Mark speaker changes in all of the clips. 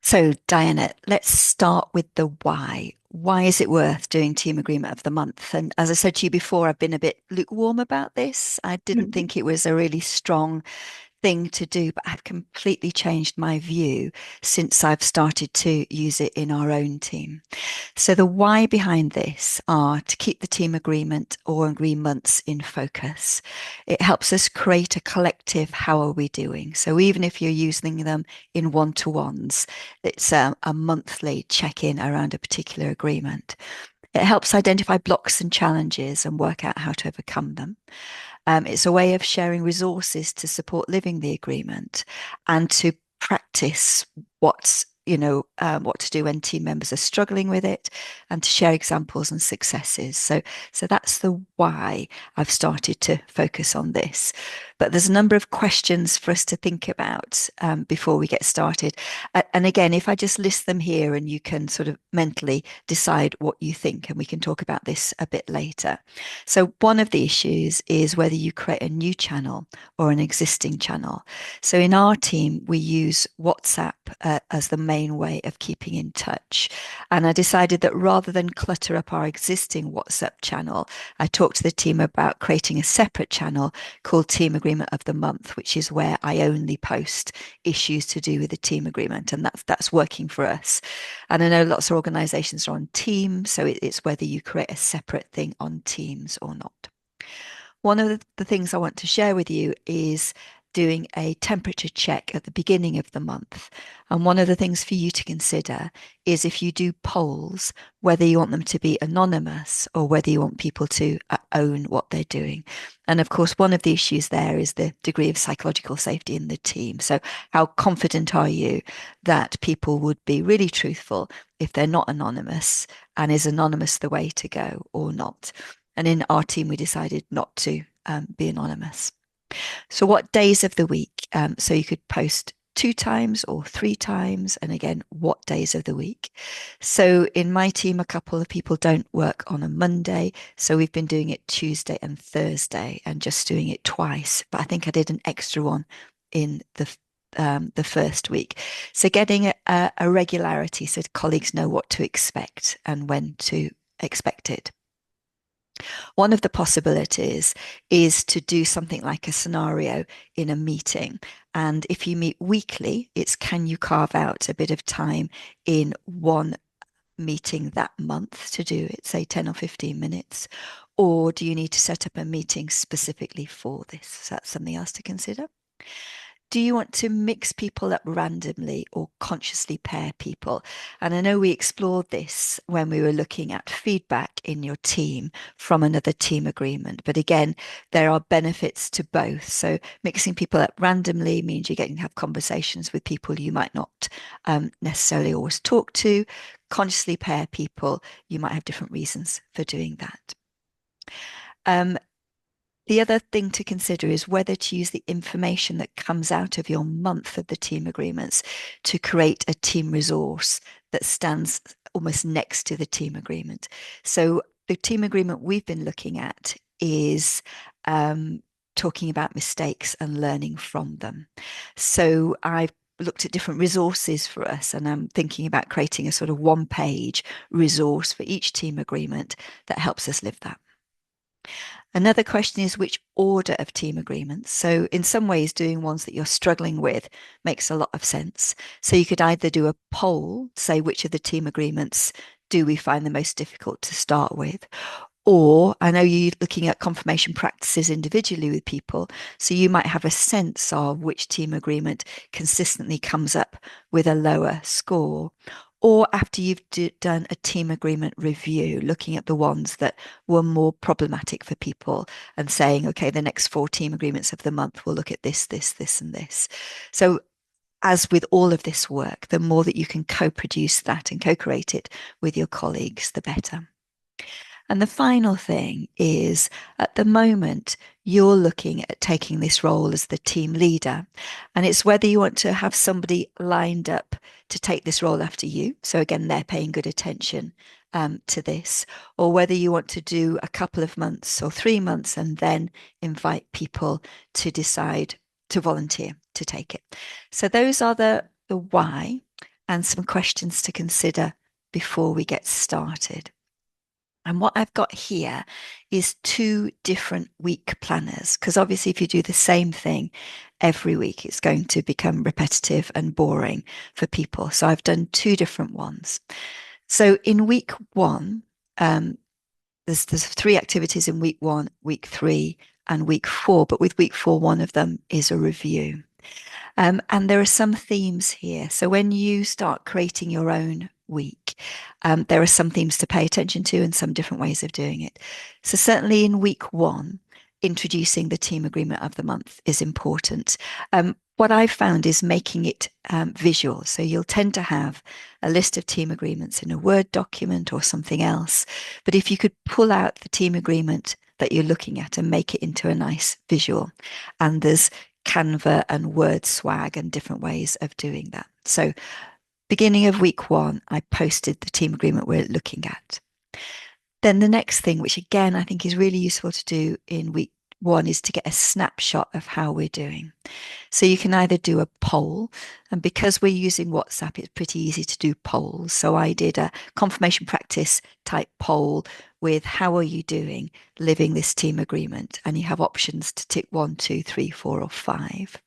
Speaker 1: So, Diana, let's start with the why. Why is it worth doing Team Agreement of the Month? And as I said to you before, I've been a bit lukewarm about this. I didn't
Speaker 2: Mhm.
Speaker 1: think it was a really strong thing to do, but I've completely changed my view since I've started to use it in our own team. So the why behind this are to keep the team agreement or agreements in focus. It helps us create a collective how are we doing. So even if you're using them in one-to-ones, it's a monthly check-in around a particular agreement. It helps identify blocks and challenges and work out how to overcome them. It's a way of sharing resources to support living the agreement and to practice what to do when team members are struggling with it, and to share examples and successes. So that's the why I've started to focus on this. But there's a number of questions for us to think about before we get started. And again, if I just list them here and you can sort of mentally decide what you think, and we can talk about this a bit later. So one of the issues is whether you create a new channel or an existing channel. So in our team, we use WhatsApp as the main way of keeping in touch. And I decided that rather than clutter up our existing WhatsApp channel, I talked to the team about creating a separate channel called Team Agreement of the Month, which is where I only post issues to do with the team agreement. And that's working for us. And I know lots of organizations are on Teams, so it's whether you create a separate thing on Teams or not. One of the things I want to share with you is doing a temperature check at the beginning of the month. And one of the things for you to consider is if you do polls, whether you want them to be anonymous or whether you want people to own what they're doing. And of course, one of the issues there is the degree of psychological safety in the team. So, how confident are you that people would be really truthful if they're not anonymous? And is anonymous the way to go or not? And in our team, we decided not to be anonymous. So, what days of the week? So, you could post two times or three times. And again, what days of the week? So, in my team, a couple of people don't work on a Monday. So, we've been doing it Tuesday and Thursday and just doing it twice. But I think I did an extra one in the first week. So, getting a regularity so colleagues know what to expect and when to expect it. One of the possibilities is to do something like a scenario in a meeting. And if you meet weekly, it's can you carve out a bit of time in one meeting that month to do it, say 10 or 15 minutes? Or do you need to set up a meeting specifically for this? So that's something else to consider. Do you want to mix people up randomly or consciously pair people? And I know we explored this when we were looking at feedback in your team from another team agreement. But again, there are benefits to both. So mixing people up randomly means you're getting to have conversations with people you might not necessarily always talk to. Consciously pair people, you might have different reasons for doing that. Um, the other thing to consider is whether to use the information that comes out of your month of the team agreements to create a team resource that stands almost next to the team agreement. So the team agreement we've been looking at is talking about mistakes and learning from them. So I've looked at different resources for us, and I'm thinking about creating a sort of one-page resource for each team agreement that helps us live that. Another question is which order of team agreements. So, in some ways, doing ones that you're struggling with makes a lot of sense. So, you could either do a poll, say which of the team agreements do we find the most difficult to start with? Or I know you're looking at confirmation practices individually with people. So, you might have a sense of which team agreement consistently comes up with a lower score. Or after you've done a team agreement review, looking at the ones that were more problematic for people and saying, okay, the next four team agreements of the month, we'll look at this, this, this, and this. So, as with all of this work, the more that you can co produce that and co create it with your colleagues, the better. And the final thing is at the moment, you're looking at taking this role as the team leader. And it's whether you want to have somebody lined up to take this role after you. So, again, they're paying good attention to this, or whether you want to do a couple of months or 3 months and then invite people to decide to volunteer to take it. So, those are the the why, and some questions to consider before we get started. And what I've got here is two different week planners, because obviously, if you do the same thing every week, it's going to become repetitive and boring for people. So I've done two different ones. So in week one, there's three activities in week one, week three, and week four. But with week four, one of them is a review. And there are some themes here. So when you start creating your own week, there are some themes to pay attention to and some different ways of doing it. So certainly in week one, introducing the team agreement of the month is important. What I've found is making it visual. So you'll tend to have a list of team agreements in a Word document or something else. But if you could pull out the team agreement that you're looking at and make it into a nice visual, and there's Canva and Word swag and different ways of doing that. So beginning of week one, I posted the team agreement we're looking at. Then the next thing, which again I think is really useful to do in week one, is to get a snapshot of how we're doing. So you can either do a poll, and because we're using WhatsApp, it's pretty easy to do polls. So I did a confirmation practice type poll with how are you doing living this team agreement? And you have options to tick 1, 2, 3, 4, or 5.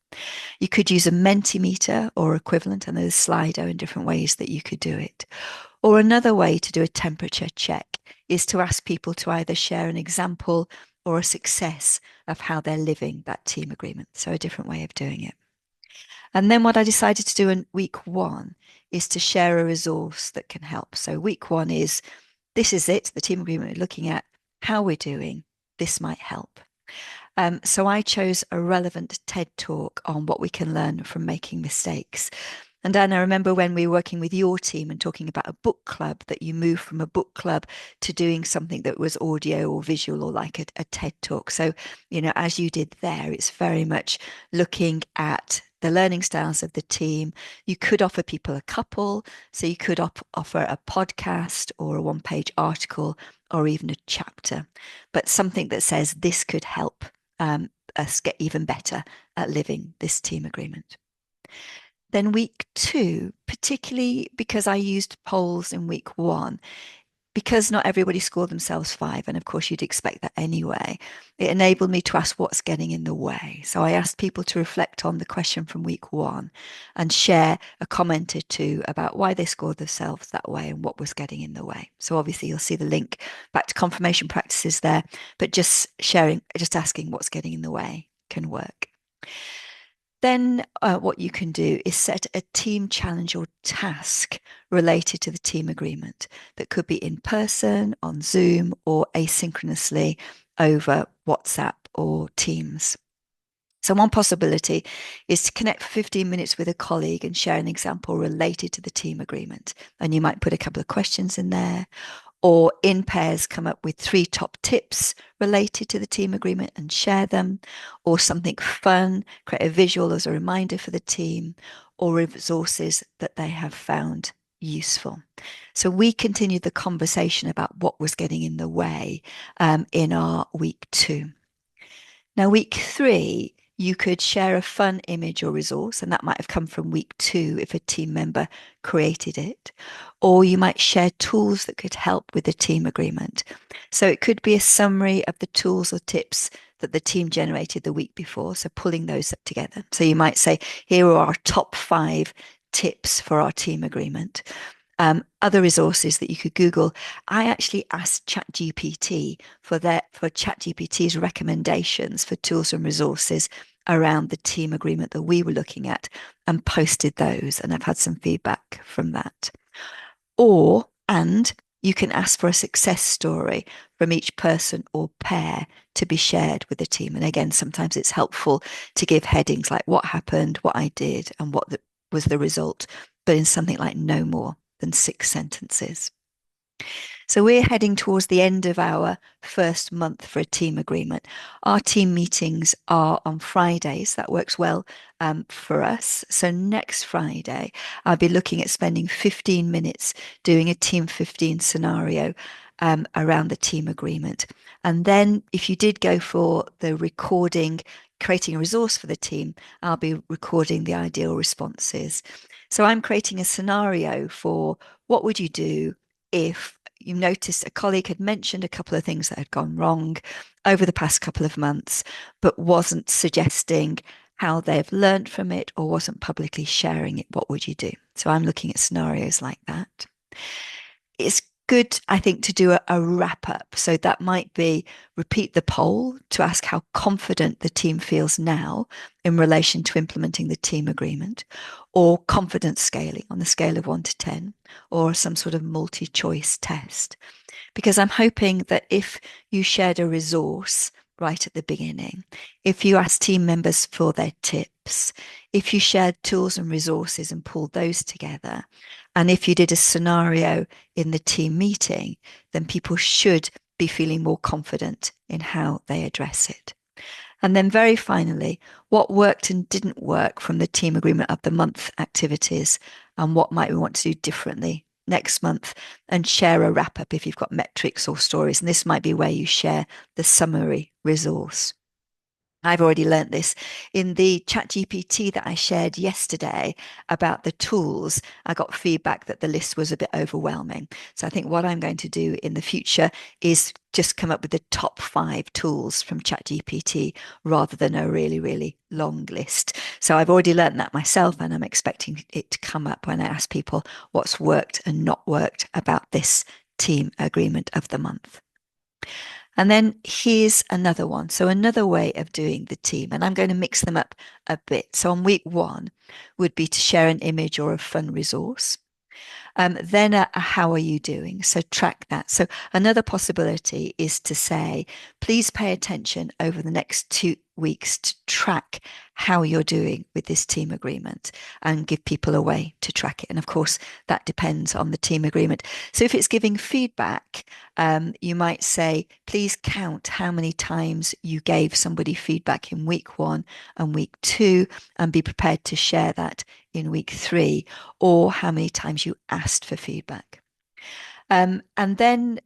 Speaker 1: You could use a Mentimeter or equivalent, and there's Slido and different ways that you could do it. Or another way to do a temperature check is to ask people to either share an example or a success of how they're living that team agreement. So a different way of doing it. And then what I decided to do in week one is to share a resource that can help. So week one is, this is it, the team agreement we're looking at, how we're doing, this might help. So I chose a relevant TED talk on what we can learn from making mistakes. And Dan, I remember when we were working with your team and talking about a book club, that you moved from a book club to doing something that was audio or visual or like a TED talk. So, as you did there, it's very much looking at the learning styles of the team. You could offer people a couple, so you could offer a podcast or a one-page article or even a chapter, but something that says this could help us get even better at living this team agreement. Then week two, particularly because I used polls in week one, because not everybody scored themselves 5, and of course you'd expect that anyway, it enabled me to ask what's getting in the way. So I asked people to reflect on the question from week one and share a comment or two about why they scored themselves that way and what was getting in the way. So obviously you'll see the link back to confirmation practices there, but just asking what's getting in the way can work. Then what you can do is set a team challenge or task related to the team agreement that could be in person, on Zoom, or asynchronously over WhatsApp or Teams. So one possibility is to connect for 15 minutes with a colleague and share an example related to the team agreement. And you might put a couple of questions in there, or in pairs come up with 3 top tips related to the team agreement and share them, or something fun, create a visual as a reminder for the team, or resources that they have found useful. So we continued the conversation about what was getting in the way in our week 2. Now, week 3, you could share a fun image or resource, and that might have come from week 2 if a team member created it. Or you might share tools that could help with the team agreement. So it could be a summary of the tools or tips that the team generated the week before, so pulling those together. So you might say, here are our top 5 tips for our team agreement. Other resources that you could Google. I actually asked ChatGPT for ChatGPT's recommendations for tools and resources around the team agreement that we were looking at, and posted those, and I've had some feedback from that. And you can ask for a success story from each person or pair to be shared with the team. And again, sometimes it's helpful to give headings like what happened, what I did, and what was the result, but in something like no more than 6 sentences. So we're heading towards the end of our first month for a team agreement. Our team meetings are on Fridays. That works well for us. So next Friday, I'll be looking at spending 15 minutes doing a Team 15 scenario around the team agreement. And then if you did go for the recording creating a resource for the team, I'll be recording the ideal responses. So I'm creating a scenario for what would you do if you noticed a colleague had mentioned a couple of things that had gone wrong over the past couple of months, but wasn't suggesting how they've learned from it or wasn't publicly sharing it. What would you do? So I'm looking at scenarios like that. It's good, I think, to do a wrap up. So that might be repeat the poll to ask how confident the team feels now in relation to implementing the team agreement, or confidence scaling on the scale of 1 to 10, or some sort of multi-choice test. Because I'm hoping that if you shared a resource right at the beginning, if you asked team members for their tips, if you shared tools and resources and pulled those together, and if you did a scenario in the team meeting, then people should be feeling more confident in how they address it. And then very finally, what worked and didn't work from the team agreement of the month activities, and what might we want to do differently next month, and share a wrap up if you've got metrics or stories. And this might be where you share the summary resource. I've already learnt this in the ChatGPT that I shared yesterday about the tools. I got feedback that the list was a bit overwhelming. So I think what I'm going to do in the future is just come up with the top 5 tools from ChatGPT rather than a really, really long list. So I've already learnt that myself, and I'm expecting it to come up when I ask people what's worked and not worked about this team agreement of the month. And then here's another one. So another way of doing the team, and I'm going to mix them up a bit. So on week 1 would be to share an image or a fun resource. Then how are you doing? So track that. So another possibility is to say, please pay attention over the next 2 weeks to track how you're doing with this team agreement, and give people a way to track it. And of course, that depends on the team agreement. So if it's giving feedback, you might say, please count how many times you gave somebody feedback in week 1 and week 2, and be prepared to share that in week 3, or how many times you asked for feedback. And then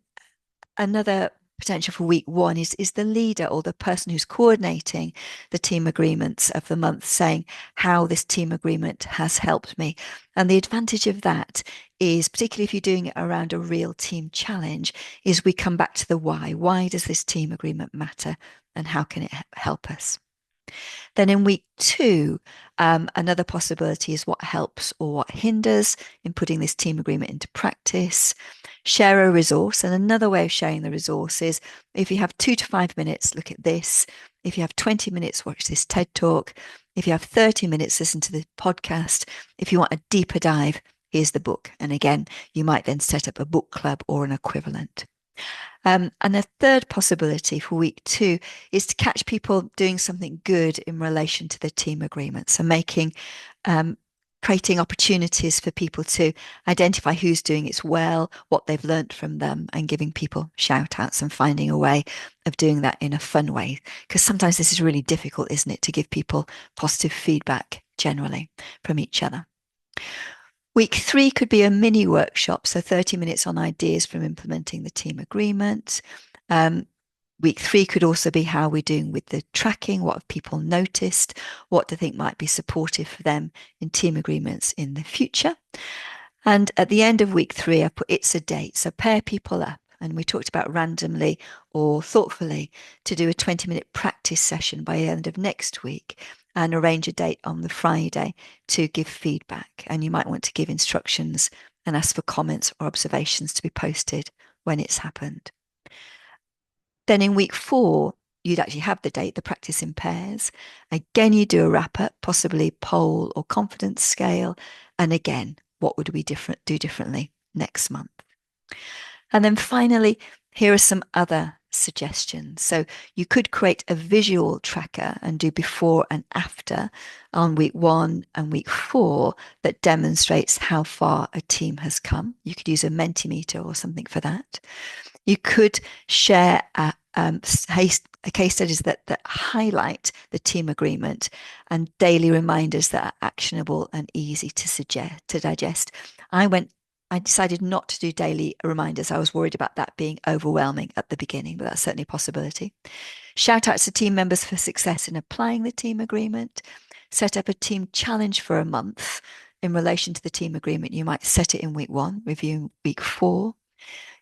Speaker 1: another potential for week 1 is the leader or the person who's coordinating the team agreements of the month saying how this team agreement has helped me. And the advantage of that is, particularly if you're doing it around a real team challenge, is we come back to the why. Why does this team agreement matter, and how can it help us? Then in week 2, another possibility is what helps or what hinders in putting this team agreement into practice. Share a resource. And another way of sharing the resource is, if you have 2 to 5 minutes, look at this. If you have 20 minutes, watch this TED Talk. If you have 30 minutes, listen to the podcast. If you want a deeper dive, here's the book. And again, you might then set up a book club or an equivalent. And a third possibility for week 2 is to catch people doing something good in relation to the team agreement. So creating opportunities for people to identify who's doing it well, what they've learned from them, and giving people shout outs and finding a way of doing that in a fun way. Because sometimes this is really difficult, isn't it, to give people positive feedback generally from each other. Week 3 could be a mini workshop, so 30 minutes on ideas from implementing the team agreement. Week 3 could also be how we're doing with the tracking. What have people noticed? What do they think might be supportive for them in team agreements in the future? And at the end of week 3, I put it's a date. So pair people up. And we talked about randomly or thoughtfully to do a 20-minute practice session by the end of next week, and arrange a date on the Friday to give feedback. And you might want to give instructions and ask for comments or observations to be posted when it's happened. Then in week 4, you'd actually have the date, the practice in pairs. Again, you do a wrap up, possibly poll or confidence scale. And again, what would we do differently next month? And then finally, here are some other suggestions. So you could create a visual tracker and do before and after on week 1 and week 4 that demonstrates how far a team has come. You could use a Mentimeter or something for that. You could share case studies that highlight the team agreement, and daily reminders that are actionable and easy to digest. I went I decided not to do daily reminders. I was worried about that being overwhelming at the beginning, but that's certainly a possibility. Shout outs to team members for success in applying the team agreement. Set up a team challenge for a month in relation to the team agreement. You might set it in week 1, review in week 4.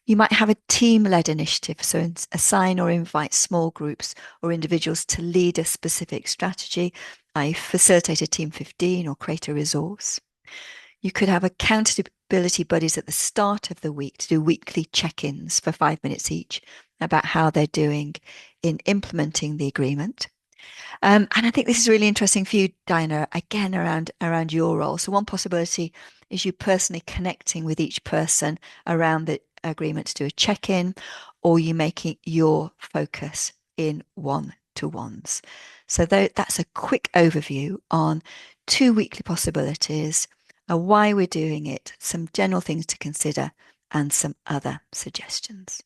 Speaker 1: You might have a team led initiative, so assign or invite small groups or individuals to lead a specific strategy. I facilitate a team 15 or create a resource. You could have accountability buddies at the start of the week to do weekly check ins for 5 minutes each about how they're doing in implementing the agreement. And I think this is really interesting for you, Diana, again, around your role. So one possibility is you personally connecting with each person around the agreement to do a check-in, or you making your focus in one-to-ones. So that's a quick overview on 2 weekly possibilities, why we're doing it, some general things to consider, and some other suggestions.